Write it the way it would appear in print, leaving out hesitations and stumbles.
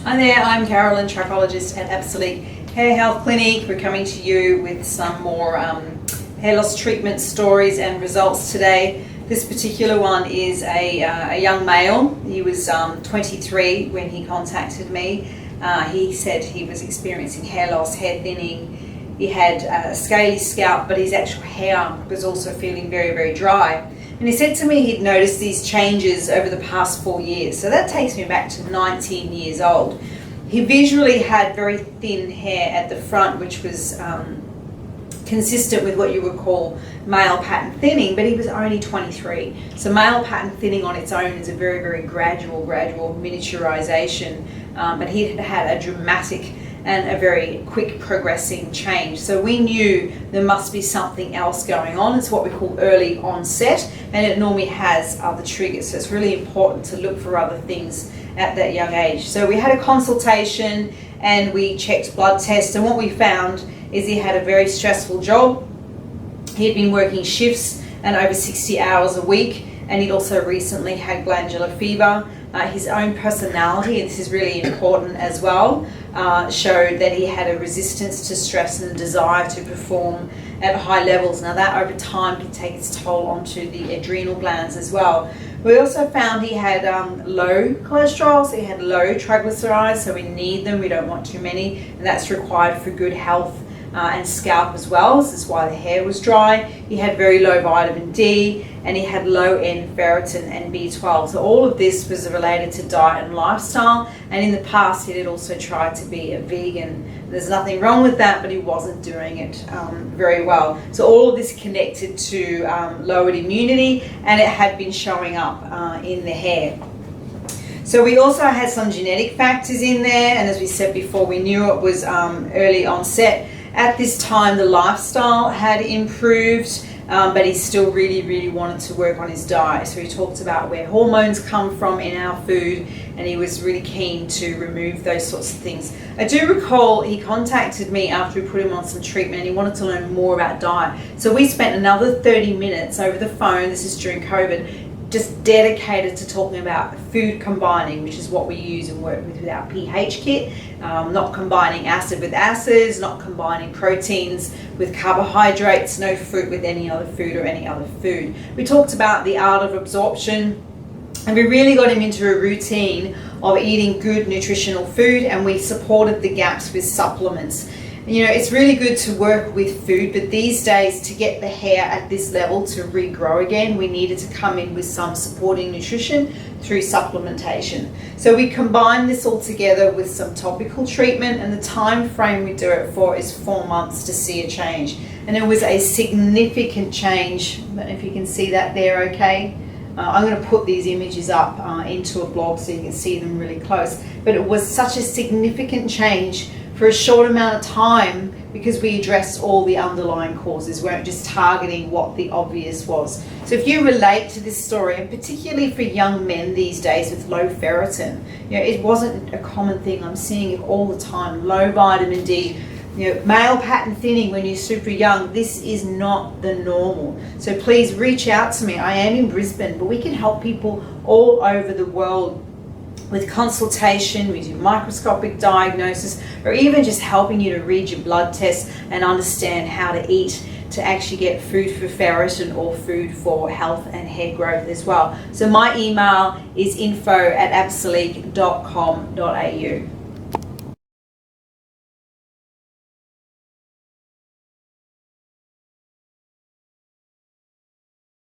Hi there, I'm Carolyn, Trichologist at Absolique Hair Health Clinic. We're coming to you with some more hair loss treatment stories and results today. This particular one is a young male. He was 23 when he contacted me. He said he was experiencing hair loss, hair thinning. He had a scaly scalp, but his actual hair was also feeling very, very dry. And he said to me he'd noticed these changes over the past 4 years. So that takes me back to 19 years old. He visually had very thin hair at the front, which was consistent with what you would call male pattern thinning, but he was only 23. So male pattern thinning on its own is a very, very gradual miniaturization. But he had had a dramatic and a very quick progressing change. So we knew there must be something else going on. It's what we call early onset, and it normally has other triggers. So it's really important to look for other things at that young age. So we had a consultation and we checked blood tests, and what we found is he had a very stressful job. He had been working shifts and over 60 hours a week, and he'd also recently had glandular fever. His own personality, and this is really important as well, showed that he had a resistance to stress and a desire to perform at high levels. Now that over time can take its toll onto the adrenal glands as well. We also found he had low cholesterol, so he had low triglycerides, so we need them, we don't want too many, and that's required for good health and scalp as well. This is why the hair was dry. He had very low vitamin D, and he had low end ferritin and B12. So all of this was related to diet and lifestyle, and in the past he had also tried to be a vegan. There's nothing wrong with that, but he wasn't doing it very well. So all of this connected to lowered immunity, and it had been showing up in the hair. So we also had some genetic factors in there, and as we said before, we knew it was early onset. At this time the lifestyle had improved, but he still really wanted to work on his diet. So he talked about where hormones come from in our food, and he was really keen to remove those sorts of things. I do recall he contacted me after we put him on some treatment, and he wanted to learn more about diet. So we spent another 30 minutes over the phone, this is during COVID, just dedicated to talking about food combining, which is what we use and work with our pH kit. Not combining acid with acids, not combining proteins with carbohydrates, no fruit with any other food or any other food. We talked about the art of absorption, and we really got him into a routine of eating good nutritional food, and we supported the gaps with supplements. You know, it's really good to work with food, but these days to get the hair at this level to regrow again, we needed to come in with some supporting nutrition through supplementation. So we combine this all together with some topical treatment, and the time frame we do it for is 4 months to see a change. And it was a significant change. I don't know if you can see that there okay. I'm going to put these images up into a blog so you can see them really close. But it was such a significant change for a short amount of time, because we addressed all the underlying causes, weren't just targeting what the obvious was. So if you relate to this story, and particularly for young men these days with low ferritin, you know, it wasn't a common thing. I'm seeing it all the time. Low vitamin D, you know, male pattern thinning when you're super young. This is not the normal. So please reach out to me. I am in Brisbane, but we can help people all over the world with consultation. We do microscopic diagnosis, or even just helping you to read your blood tests and understand how to eat to actually get food for ferritin or food for health and hair growth as well. So my email is info@absolique.com.au.